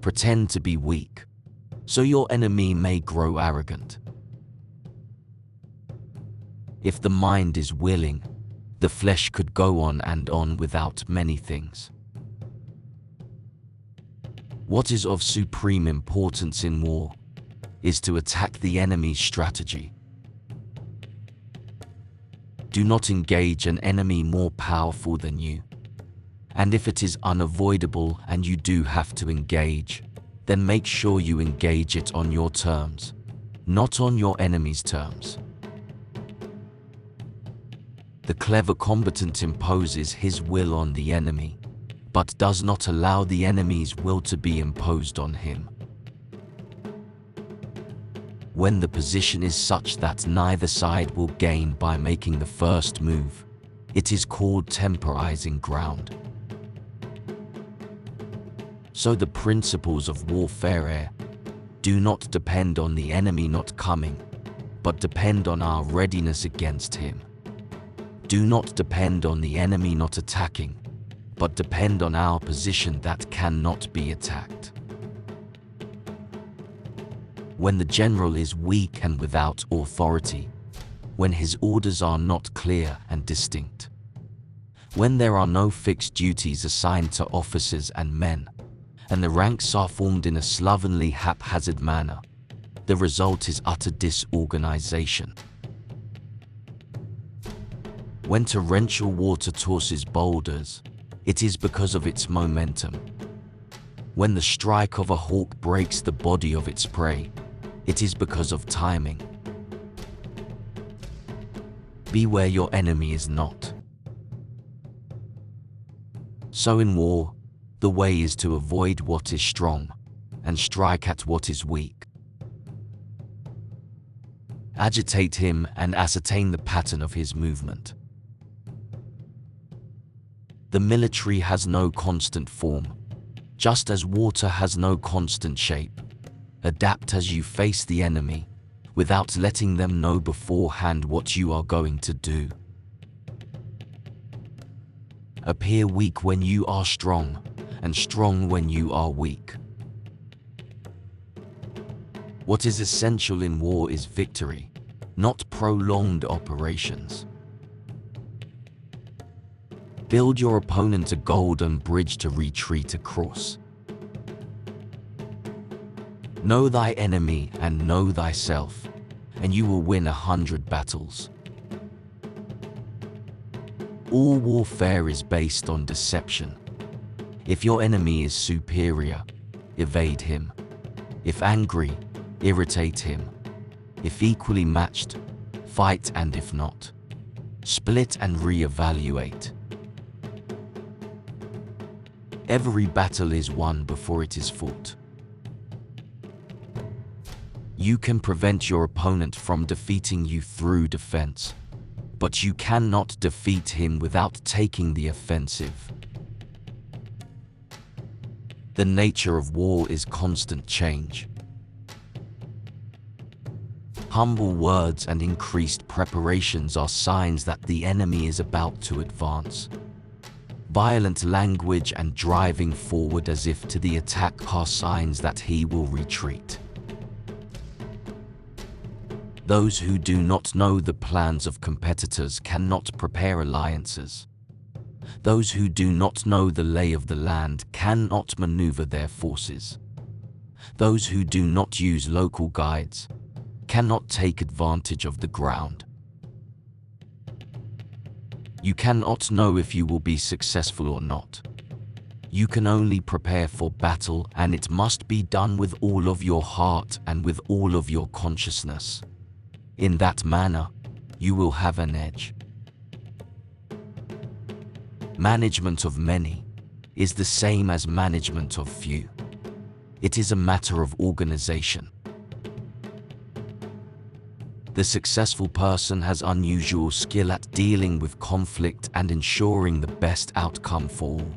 Pretend to be weak, so your enemy may grow arrogant. If the mind is willing, the flesh could go on and on without many things. What is of supreme importance in war is to attack the enemy's strategy. Do not engage an enemy more powerful than you. And if it is unavoidable and you do have to engage, then make sure you engage it on your terms, not on your enemy's terms. The clever combatant imposes his will on the enemy, but does not allow the enemy's will to be imposed on him. When the position is such that neither side will gain by making the first move, it is called temporizing ground. So the principles of warfare do not depend on the enemy not coming, but depend on our readiness against him. Do not depend on the enemy not attacking, but depend on our position that cannot be attacked. When the general is weak and without authority, when his orders are not clear and distinct, when there are no fixed duties assigned to officers and men, and the ranks are formed in a slovenly, haphazard manner, the result is utter disorganization. When torrential water tosses boulders, it is because of its momentum. When the strike of a hawk breaks the body of its prey, it is because of timing. Be where your enemy is not. So in war, the way is to avoid what is strong and strike at what is weak. Agitate him and ascertain the pattern of his movement. The military has no constant form, just as water has no constant shape. Adapt as you face the enemy, without letting them know beforehand what you are going to do. Appear weak when you are strong, and strong when you are weak. What is essential in war is victory, not prolonged operations. Build your opponent a golden bridge to retreat across. Know thy enemy and know thyself, and you will win 100 battles. All warfare is based on deception. If your enemy is superior, evade him. If angry, irritate him. If equally matched, fight, and if not, split and re-evaluate. Every battle is won before it is fought. You can prevent your opponent from defeating you through defense, but you cannot defeat him without taking the offensive. The nature of war is constant change. Humble words and increased preparations are signs that the enemy is about to advance. Violent language and driving forward as if to the attack are signs that he will retreat. Those who do not know the plans of competitors cannot prepare alliances. Those who do not know the lay of the land cannot maneuver their forces. Those who do not use local guides cannot take advantage of the ground. You cannot know if you will be successful or not. You can only prepare for battle, and it must be done with all of your heart and with all of your consciousness. In that manner, you will have an edge. Management of many is the same as management of few. It is a matter of organization. The successful person has unusual skill at dealing with conflict and ensuring the best outcome for all.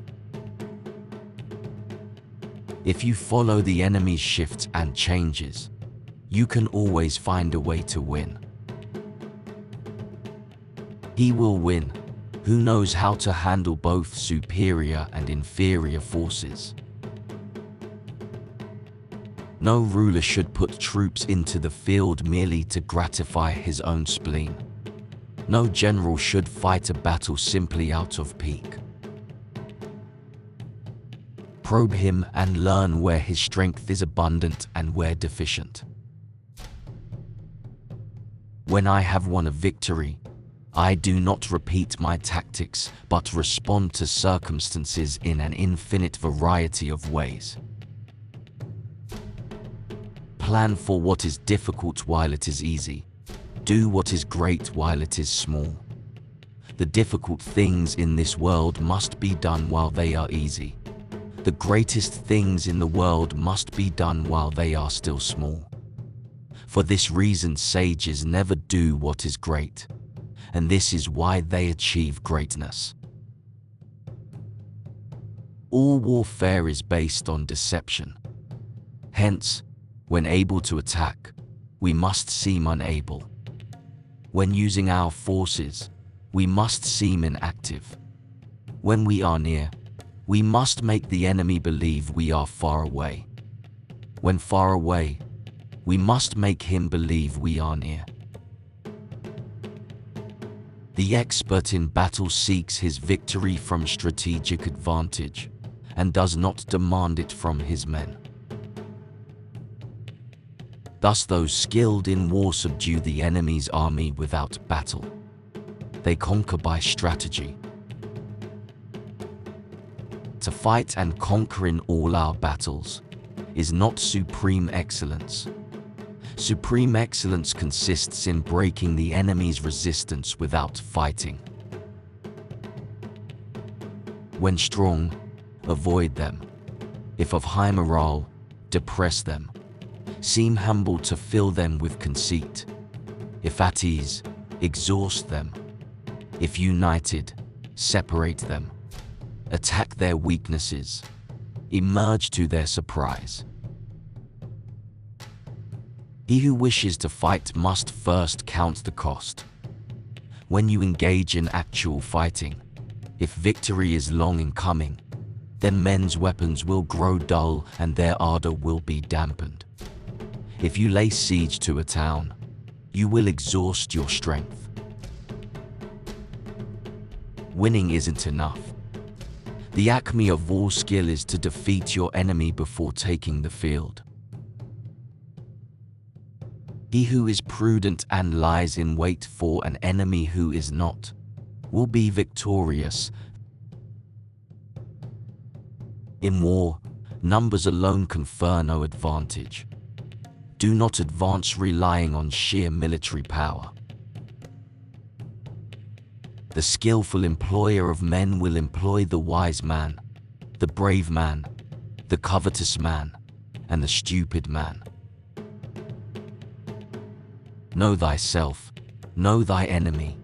If you follow the enemy's shifts and changes, you can always find a way to win. He will win who knows how to handle both superior and inferior forces. No ruler should put troops into the field merely to gratify his own spleen. No general should fight a battle simply out of pique. Probe him and learn where his strength is abundant and where deficient. When I have won a victory, I do not repeat my tactics, but respond to circumstances in an infinite variety of ways. Plan for what is difficult while it is easy. Do what is great while it is small. The difficult things in this world must be done while they are easy. The greatest things in the world must be done while they are still small. For this reason, sages never do what is great, and this is why they achieve greatness. All warfare is based on deception. Hence, when able to attack, we must seem unable. When using our forces, we must seem inactive. When we are near, we must make the enemy believe we are far away. When far away, we must make him believe we are near. The expert in battle seeks his victory from strategic advantage and does not demand it from his men. Thus, those skilled in war subdue the enemy's army without battle. They conquer by strategy. To fight and conquer in all our battles is not supreme excellence. Supreme excellence consists in breaking the enemy's resistance without fighting. When strong, avoid them. If of high morale, depress them. Seem humble to fill them with conceit. If at ease, exhaust them. If united, separate them. Attack their weaknesses. Emerge to their surprise. He who wishes to fight must first count the cost. When you engage in actual fighting, if victory is long in coming, then men's weapons will grow dull and their ardor will be dampened. If you lay siege to a town, you will exhaust your strength. Winning isn't enough. The acme of war skill is to defeat your enemy before taking the field. He who is prudent and lies in wait for an enemy who is not, will be victorious. In war, numbers alone confer no advantage. Do not advance relying on sheer military power. The skillful employer of men will employ the wise man, the brave man, the covetous man, and the stupid man. Know thyself, know thy enemy.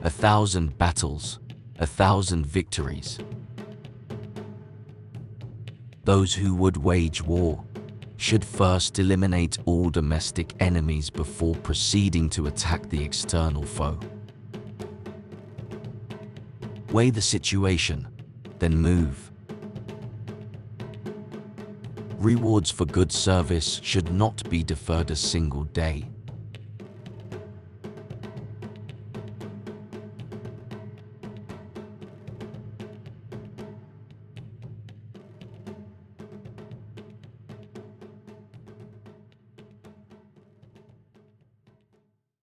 1,000 battles, 1,000 victories. Those who would wage war should first eliminate all domestic enemies before proceeding to attack the external foe. Weigh the situation, then move. Rewards for good service should not be deferred a single day.